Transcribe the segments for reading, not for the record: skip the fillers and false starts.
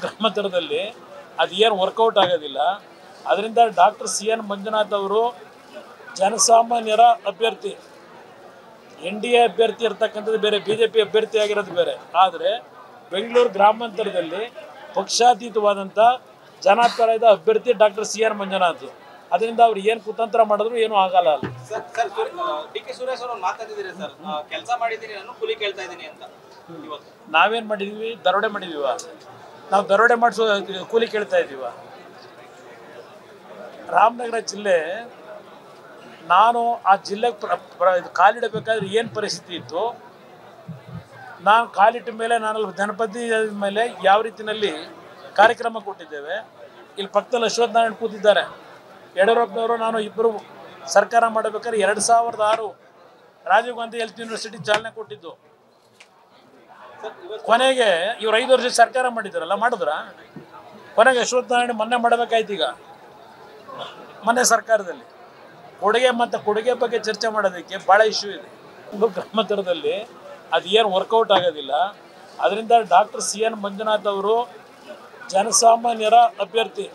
ಗ್ರಾಮಾಂತರದಲ್ಲಿ ಅದು ಏನು ವರ್ಕೌಟ್ ಆಗೋದಿಲ್ಲ. ಅದರಿಂದ ಡಾಕ್ಟರ್ CN ಮಂಜುನಾಥ್ ಅವರು ಜನಸಾಮಾನ್ಯರ ಅಭ್ಯರ್ಥಿ, NDA ಅಭ್ಯರ್ಥಿ ಇರ್ತಕ್ಕಂಥದ್ದು ಬೇರೆ, BJP ಅಭ್ಯರ್ಥಿ ಆಗಿರೋದು ಬೇರೆ. ಆದರೆ ಬೆಂಗಳೂರು ಗ್ರಾಮಾಂತರದಲ್ಲಿ ಪಕ್ಷಾತೀತವಾದಂಥ ಜನಪರದ ಅಭ್ಯರ್ಥಿ ಡಾಕ್ಟರ್ CN ಮಂಜುನಾಥ್. ಅದರಿಂದ ಅವ್ರು ಏನು ಕುತಂತ್ರ ಮಾಡಿದ್ರು ಏನೂ ಆಗಲ್ಲ. DK ಸುರೇಶ್ ಅವರು ಮಾತಾಡಿದಿರಿ ಸರ್, ಕೆಲಸ ಮಾಡಿದ್ದೀನಿ ನಾನು, ಕೂಲಿ ಕೇಳ್ತಾ ಇದ್ದೀನಿ ಅಂತ. ನಾವೇನು ಮಾಡಿದ್ವಿ? ದರೋಡೆ ಮಾಡಿದೀವ? ನಾವು ದರೋಡೆ ಮಾಡಿಸೋ ಕೂಲಿ ಕೇಳ್ತಾ ಇದ್ದೀವ? ರಾಮನಗರ ಜಿಲ್ಲೆ, ನಾನು ಆ ಜಿಲ್ಲೆಗೆ ಕಾಲಿಡಬೇಕಾದ್ರೆ ಏನು ಪರಿಸ್ಥಿತಿ ಇತ್ತು, ನಾನು ಕಾಲಿಟ್ಟ ಮೇಲೆ ನಾನು ಗಣಪತಿ ಮೇಲೆ ಯಾವ ರೀತಿಯಲ್ಲಿ ಕಾರ್ಯಕ್ರಮ ಕೊಟ್ಟಿದ್ದೇವೆ. ಇಲ್ಲಿ ಪಕ್ಕದಲ್ಲಿ ಅಶ್ವಥ್ ನಾರಾಯಣ್ ಕೂತಿದ್ದಾರೆ. ಯಡಿಯೂರಪ್ಪನವರು ನಾನು ಇಬ್ಬರು ಸರ್ಕಾರ ಮಾಡಬೇಕಾದ್ರೆ 2006 ರಾಜೀವ್ ಗಾಂಧಿ ಹೆಲ್ತ್ ಯೂನಿವರ್ಸಿಟಿ ಚಾಲನೆ ಕೊಟ್ಟಿದ್ದು. ಕೊನೆಗೆ ಇವ್ರು 5 ವರ್ಷ ಸರ್ಕಾರ ಮಾಡಿದಾರಲ್ಲ, ಮಾಡಿದ್ರ? ಕೊನೆಗೆ ಅಶ್ವಥ್ ನಾರಾಯಣ್ ಮೊನ್ನೆ ಮಾಡಬೇಕಾಯ್ತು. ಈಗ ಮೊನ್ನೆ ಸರ್ಕಾರದಲ್ಲಿ ಕೊಡುಗೆ ಬಗ್ಗೆ ಚರ್ಚೆ ಮಾಡೋದಕ್ಕೆ ಭಾಳ ಇಶ್ಯೂ ಇದೆ. ಗ್ರಾಮಾಂತರದಲ್ಲಿ ಅದು ಏನು ವರ್ಕೌಟ್ ಆಗೋದಿಲ್ಲ. ಅದರಿಂದ ಡಾಕ್ಟರ್ CN ಮಂಜುನಾಥ್ ಅವರು ಜನಸಾಮಾನ್ಯರ ಅಭ್ಯರ್ಥಿ,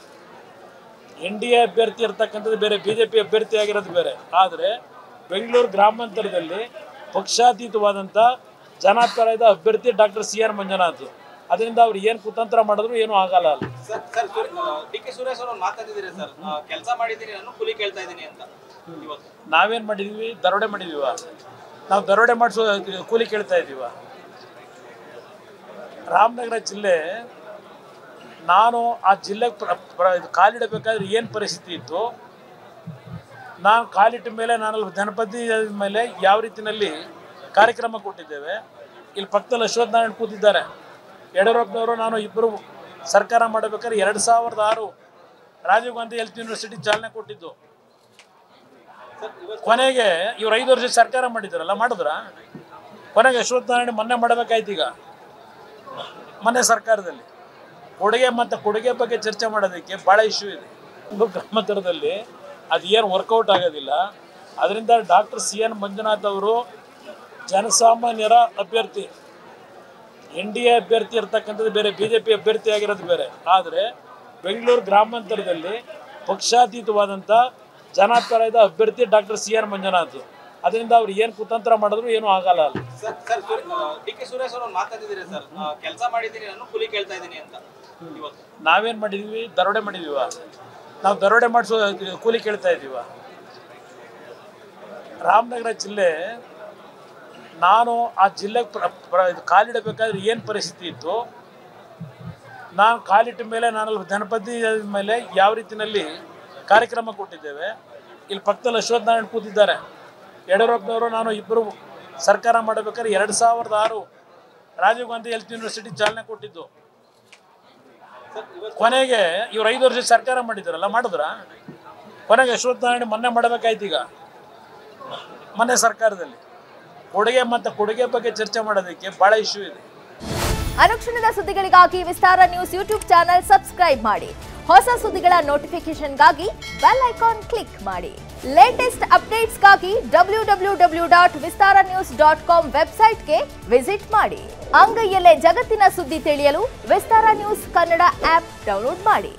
NDA ಅಭ್ಯರ್ಥಿ ಇರ್ತಕ್ಕಂಥದ್ದು ಬೇರೆ, BJP ಅಭ್ಯರ್ಥಿ ಆಗಿರೋದು ಬೇರೆ. ಆದರೆ ಬೆಂಗಳೂರು ಗ್ರಾಮಾಂತರದಲ್ಲಿ ಪಕ್ಷಾತೀತವಾದಂಥ ಜನಪರದ ಅಭ್ಯರ್ಥಿ ಡಾಕ್ಟರ್ CN ಮಂಜುನಾಥ್. ಅದರಿಂದ ಅವ್ರು ಏನು ಕುತಂತ್ರ ಮಾಡಿದ್ರು ಏನೂ ಆಗಲ್ಲ. DK ಸುರೇಶ್ ಅವರು ಮಾತಾಡಿದಿರಿ ಸರ್, ಕೆಲಸ ಮಾಡಿದ್ದೀನಿ ನಾನು, ಕೂಲಿ ಕೇಳ್ತಾ ಇದ್ದೀನಿ ಅಂತ. ನಾವೇನು ಮಾಡಿದ್ವಿ? ದರೋಡೆ ಮಾಡಿದೀವ? ನಾವು ದರೋಡೆ ಮಾಡಿಸೋ ಕೂಲಿ ಕೇಳ್ತಾ ಇದ್ದೀವ? ರಾಮನಗರ ಜಿಲ್ಲೆ, ನಾನು ಆ ಜಿಲ್ಲೆಗೆ ಕಾಲಿಡಬೇಕಾದ್ರೆ ಏನು ಪರಿಸ್ಥಿತಿ ಇತ್ತು, ನಾನು ಕಾಲಿಟ್ಟ ಮೇಲೆ ನಾನು ಗಣಪತಿ ಮೇಲೆ ಯಾವ ರೀತಿಯಲ್ಲಿ ಕಾರ್ಯಕ್ರಮ ಕೊಟ್ಟಿದ್ದೇವೆ. ಇಲ್ಲಿ ಪಕ್ಕದಲ್ಲಿ ಅಶ್ವಥ್ ನಾರಾಯಣ್ ಕೂತಿದ್ದಾರೆ. ಯಡಿಯೂರಪ್ಪನವರು ನಾನು ಇಬ್ಬರು ಸರ್ಕಾರ ಮಾಡಬೇಕಾದ್ರೆ 2006 ರಾಜೀವ್ ಗಾಂಧಿ ಹೆಲ್ತ್ ಯೂನಿವರ್ಸಿಟಿ ಚಾಲನೆ ಕೊಟ್ಟಿದ್ದು. ಕೊನೆಗೆ ಇವ್ರು 5 ವರ್ಷ ಸರ್ಕಾರ ಮಾಡಿದಾರಲ್ಲ, ಮಾಡಿದ್ರ? ಕೊನೆಗೆ ಅಶ್ವಥ್ ನಾರಾಯಣ್ ಮೊನ್ನೆ ಮಾಡಬೇಕಾಯ್ತು. ಈಗ ಮೊನ್ನೆ ಸರ್ಕಾರದಲ್ಲಿ ಕೊಡುಗೆ ಬಗ್ಗೆ ಚರ್ಚೆ ಮಾಡೋದಕ್ಕೆ ಭಾಳ ಇಶ್ಯೂ ಇದೆ. ಗ್ರಾಮಾಂತರದಲ್ಲಿ ಅದು ಏನು ವರ್ಕೌಟ್ ಆಗೋದಿಲ್ಲ. ಅದರಿಂದ ಡಾಕ್ಟರ್ CN ಮಂಜುನಾಥ್ ಅವರು ಜನಸಾಮಾನ್ಯರ ಅಭ್ಯರ್ಥಿ, NDA ಅಭ್ಯರ್ಥಿ ಇರ್ತಕ್ಕಂಥದ್ದು ಬೇರೆ, BJP ಅಭ್ಯರ್ಥಿ ಆಗಿರೋದು ಬೇರೆ. ಆದರೆ ಬೆಂಗಳೂರು ಗ್ರಾಮಾಂತರದಲ್ಲಿ ಪಕ್ಷಾತೀತವಾದಂಥ ಜನಪರದ ಅಭ್ಯರ್ಥಿ ಡಾಕ್ಟರ್ CN ಮಂಜುನಾಥ್. ಅದರಿಂದ ಅವ್ರು ಏನು ಕುತಂತ್ರ ಮಾಡಿದ್ರು ಏನೂ ಆಗಲ್ಲ. DK ಸುರೇಶ್ ಅವರು ಮಾತಾಡಿದಿರಿ ಸರ್, ಕೆಲಸ ಮಾಡಿದ್ದೀನಿ ನಾನು, ಕೂಲಿ ಕೇಳ್ತಾ ಇದ್ದೀನಿ ಅಂತ. ನಾವೇನು ಮಾಡಿದ್ವಿ? ದರೋಡೆ ಮಾಡಿದೀವ? ನಾವು ದರೋಡೆ ಮಾಡಿಸೋ ಕೂಲಿ ಕೇಳ್ತಾ ಇದ್ದೀವ? ರಾಮನಗರ ಜಿಲ್ಲೆ, ನಾನು ಆ ಜಿಲ್ಲೆಗೆ ಕಾಲಿಡಬೇಕಾದ್ರೆ ಏನು ಪರಿಸ್ಥಿತಿ ಇತ್ತು, ನಾನು ಕಾಲಿಟ್ಟ ಮೇಲೆ ನಾನು ಗಣಪತಿ ಮೇಲೆ ಯಾವ ರೀತಿಯಲ್ಲಿ ಕಾರ್ಯಕ್ರಮ ಕೊಟ್ಟಿದ್ದೇವೆ. ಇಲ್ಲಿ ಪಕ್ಕದಲ್ಲಿ ಅಶ್ವಥ್ ನಾರಾಯಣ್ ಕೂತಿದ್ದಾರೆ. ಯಡಿಯೂರಪ್ಪನವರು ನಾನು ಇಬ್ಬರು ಸರ್ಕಾರ ಮಾಡಬೇಕಾದ್ರೆ 2006 ರಾಜೀವ್ ಗಾಂಧಿ ಹೆಲ್ತ್ ಯೂನಿವರ್ಸಿಟಿ ಚಾಲನೆ ಕೊಟ್ಟಿದ್ದು. ಕೊನೆಗೆ ಇವ್ರು 5 ವರ್ಷ ಸರ್ಕಾರ ಮಾಡಿದಾರಲ್ಲ, ಮಾಡಿದ್ರ? ಕೊನೆಗೆ ಅಶ್ವಥ್ ನಾರಾಯಣ್ ಮೊನ್ನೆ ಮಾಡಬೇಕಾಯ್ತು. ಈಗ ಮೊನ್ನೆ ಸರ್ಕಾರದಲ್ಲಿ ಕೊಡುಗೆ ಬಗ್ಗೆ ಚರ್ಚೆ ಮಾಡೋದಕ್ಕೆ ಭಾಳ ಇಶ್ಯೂ ಇದೆ. ಅನುಕ್ಷಣದ ಸುದ್ದಿಗಳಿಗಾಗಿ ವಿಸ್ತಾರ ನ್ಯೂಸ್ ಯೂಟ್ಯೂಬ್ ಚಾನೆಲ್ ಸಬ್ಸ್ಕ್ರೈಬ್ ಮಾಡಿ. ಹೊಸ ಸುದ್ದಿಗಳ ನೋಟಿಫಿಕೇಶನ್ಗಾಗಿ ಬೆಲ್ ಐಕಾನ್ ಕ್ಲಿಕ್ ಮಾಡಿ. ಲೇಟೆಸ್ಟ್ ಅಪ್ಡೇಟ್ಸ್ಗಾಗಿ www.vistaranews.com ವೆಬ್ಸೈಟ್ಗೆ ವಿಸಿಟ್ ಮಾಡಿ. ಅಂಗೈಯಲ್ಲೇ ಜಗತ್ತಿನ ಸುದ್ದಿ ತಿಳಿಯಲು ವಿಸ್ತಾರ ನ್ಯೂಸ್ ಕನ್ನಡ ಆಪ್ ಡೌನ್ಲೋಡ್ ಮಾಡಿ.